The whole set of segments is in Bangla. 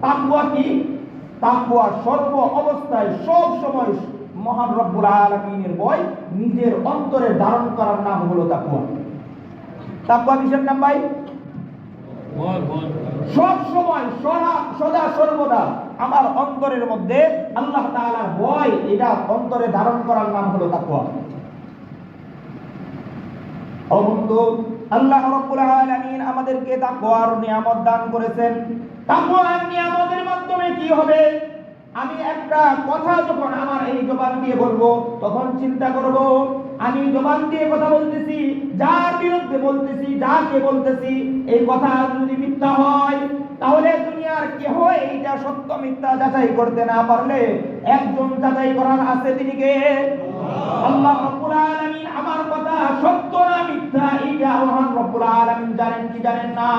তাকওয়া কি? তাকওয়া সর্ব অবস্থায় সব সময় মহান রব্বুল আলামিনের ভয় নিজের অন্তরে ধারণ করার নাম হলো তাকওয়া। তাকওয়া কিসের নাম ভাই? সব সময় সদা সর্বদা আমার অন্তরের মধ্যে আল্লাহ তাআলার ভয় এটা অন্তরে ধারণ করার নাম হলো তাকওয়া। ও বন্ধু, আল্লাহ রাব্বুল আলামিন আমাদেরকে তাকওয়ার নিয়ামত দান করেছেন। তাকওয়ার নিয়ামতের মাধ্যমে কি হবে? আমি একটা কথা যখন আমার এই জবান দিয়ে বলবো তখন চিন্তা করব আমি জবান দিয়ে কথা বলতেছি, যার বিরুদ্ধে বলতেছি, যাকে বলতেছি এই কথা যদি মিথ্যা হয় তাহলে দুনিয়ার কেউ এইটা সত্য মিথ্যা যাচাই করতে না পারলে একজন যাচাই করার আছে, তিনি কে? আল্লাহ রাব্বুল আলামিন। আমার কথা সত্য না মিথ্যা এইটা মহান রব্বুল আলামিন জানেন কি জানেন না?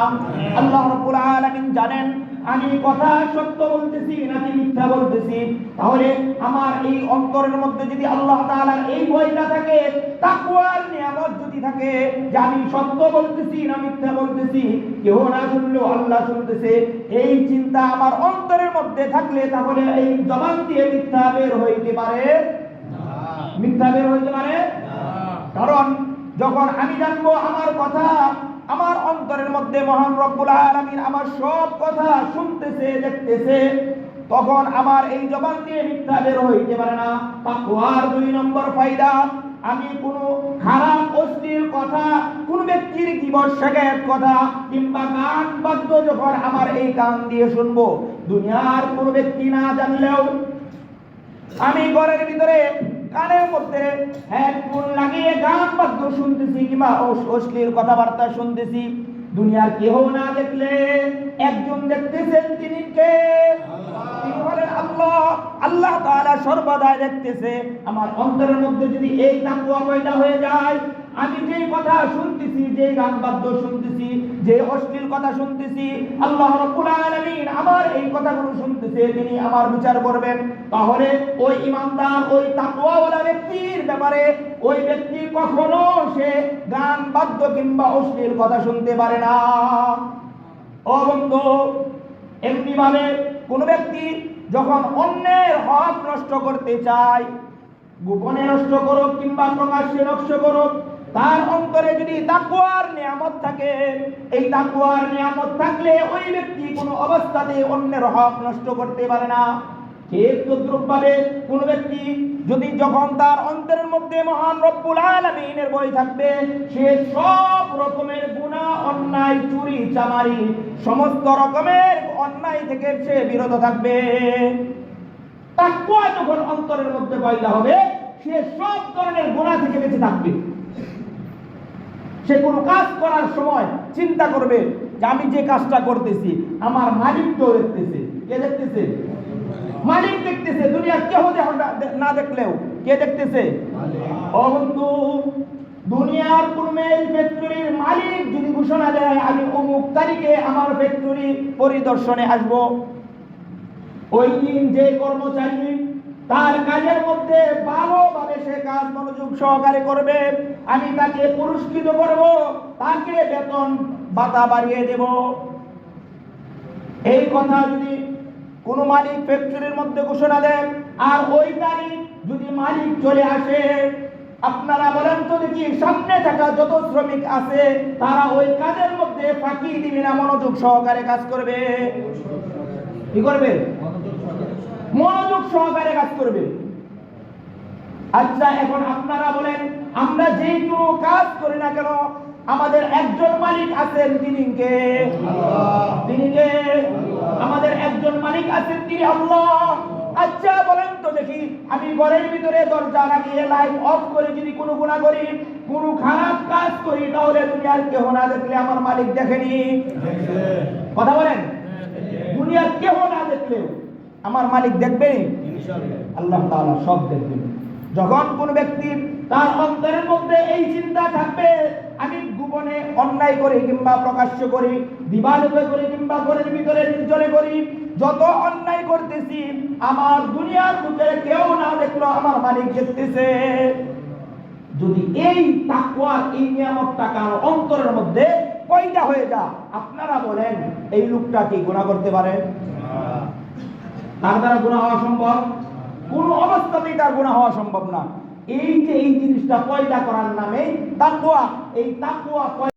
আল্লাহ রাব্বুল আলামিন জানেন আমি কথা সত্য বলতেছি নাকি মিথ্যা বলতেছি। তাহলে আমার এই অন্তরের মধ্যে যদি আল্লাহ তাআলার এই ভয়টা থাকে, তাকওয়ার নিয়ামত যদি থাকে যে আমি সত্য বলতেছি না মিথ্যা বলতেছি, কেউ না শুনলেও আল্লাহ শুনতেছে, এই চিন্তা আমার অন্তরের মধ্যে থাকলে তাহলে এই জবান দিয়ে মিথ্যা বের হইতে পারে না। মিথ্যা বের হইতে পারে না। কারণ যখন আমি জানবো আমার কথা আমার অন্তরের মধ্যে মহান রব্বুল আলামিন আমার সব কথা শুনতেছে দেখতেছে, তখন আমার এই জবান দিয়ে মিথ্যা বের হইতে পারে না। তাকওয়ার 2 নম্বর ফায়দা, আমি কোনো খারাপ অশ্লীল কথা, কোন ব্যক্তির গীবত শিকায়ত কথা কিংবা গান বাদ্য যখন আমার এই কান দিয়ে শুনবো, দুনিয়ার কোনো ব্যক্তি না জানলেও আমি ঘরের ভিতরে কানের মধ্যে হেডফোন লাগিয়ে গান বাদ্য শুনতেছি কিংবা অশ্লীল কথাবার্তা শুনতেছি, দুনিয়ার কেউ না দেখলে একজন দেখতেছেন, তিনি কে? তিনি হলেন আল্লাহ। আল্লাহ তাআলা সর্বদা দেখতেছে। আমার অন্তরের মধ্যে যদি এই তাকওয়া পয়দা হয়ে যায়, আমি যে কথা শুনতেছি, যে গান বাদ্য শুনতেছি, যে অশ্লীল কথা শুনতেছি, আল্লাহ রাব্বুল আলামিন আমার এই কথাগুলো শুনতেছে, তিনি আমার বিচার করবেন। তাহলে ওই ঈমানদার, ওই তাকওয়াওয়ালা ব্যক্তির ব্যাপারে ওই ব্যক্তি কখনো সে গান বাদ্য কিংবা অশ্লীল কথা শুনতে পারে না। ও বন্ধু, এমনি ভাবে কোন ব্যক্তি যখন অন্যের হক নষ্ট করতে চায়, গোপনে নষ্ট করুক কিংবা প্রকাশ্যে নষ্ট করুক, তার অন্তরে যদি তাকওয়ার নিয়ামত থাকে, এই তাকওয়ার নিয়ামত থাকলে ওই ব্যক্তি কোনো অবস্থাতে অন্যের হক নষ্ট করতে পারে না। ঠিক তদ্রূপভাবে কোন ব্যক্তি যদি যখন তার অন্তরের মধ্যে মহান রব্বুল আলামিনের ভয় থাকবে, সে সব রকমের গুনাহ, অন্যায়, চুরি চামারি, সমস্ত রকমের অন্যায় থেকে সে বিরত থাকবে। তাকওয়া যখন অন্তরের মধ্যে পয়দা হবে, সে সব ধরনের গুনাহ থেকে বেঁচে থাকবে। সে কোনো কাজ করার সময় চিন্তা করবে যে আমি যে কাজটা করতেছি আমার মালিক তো দেখতেছে। কে দেখতেছে? মালিক দেখতেছে। দুনিয়ার কেউ না দেখলেও কে দেখতেছে? ও বন্ধু, দুনিয়ার কোন মেল ফ্যাক্টরির মালিক যদি ঘোষণা দেয় আমি অমুক তারিখে আমার ফ্যাক্টরি পরিদর্শনে আসব, ওই দিন যে কর্মচারী তার কাজের মধ্যে ভালোভাবে সে কাজ মনোযোগ সহকারে করবে, আমি তাকে পুরস্কৃত করব, তাকে বেতন ভাতা বাড়িয়ে দেব। এই কথা যদি কোন মালিক ফ্যাক্টরির মধ্যে ঘোষণা দেন, আর ওই তারিখ যদি মালিক চলে আসে, আপনারা বলেন তো দেখি, সামনে থাকা যত শ্রমিক আছে তারা ওই কাজের মধ্যে ফাঁকি দিবে না, মনোযোগ সহকারে কাজ করবে? কি করবে? মনোযোগ সহকারে কাজ করবে। আচ্ছা, এখন আপনারা বলেন, আমরা যেই কোনো কাজ করি না কেন আমাদের একজন মালিক আছেন, তিনি কে? তিনি কে? আমাদের একজন মালিক আছেন, তিনি আল্লাহ। আচ্ছা বলেন তো দেখি, আমি ঘরের ভিতরে দরজা লাগিয়ে লাইট অফ করে যদি কোনো গুনাহ করি, কোনো খারাপ কাজ করি, তাহলে দুনিয়ার কেউ না দেখলে আমার মালিক দেখেনি? কথা বলেন, দুনিয়ার কেউ না দেখলেও আমার মালিক দেখবে? আল্লাহ তাআলা সব দেখবেন। যখন কোন ব্যক্তি তার অন্তরের মধ্যে এই চিন্তা থাকবে আমি গোপনে অন্যায় করি কিংবা প্রকাশ্য করি, দিবালোকে করি কিংবা ঘরের ভিতরে নির্জনে করি, যত অন্যায় করতেছি আমার দুনিয়ার বুকে কেউ না দেখলো আমার মালিক দেখতেছে। যদি এই তাকওয়ার এই নিয়ামতটা কারো অন্তরের মধ্যে পয়দা হয়ে যায়, আপনারা বলেন এই লোকটা কি গুনাহ করতে পারে? তার দ্বারা গুনাহ হওয়া সম্ভব? কোন অবস্থাতেই তার গুনাহ হওয়া সম্ভব না। এই যে এই জিনিসটা পয়দা করার নামে তাকওয়া, এই তাকওয়া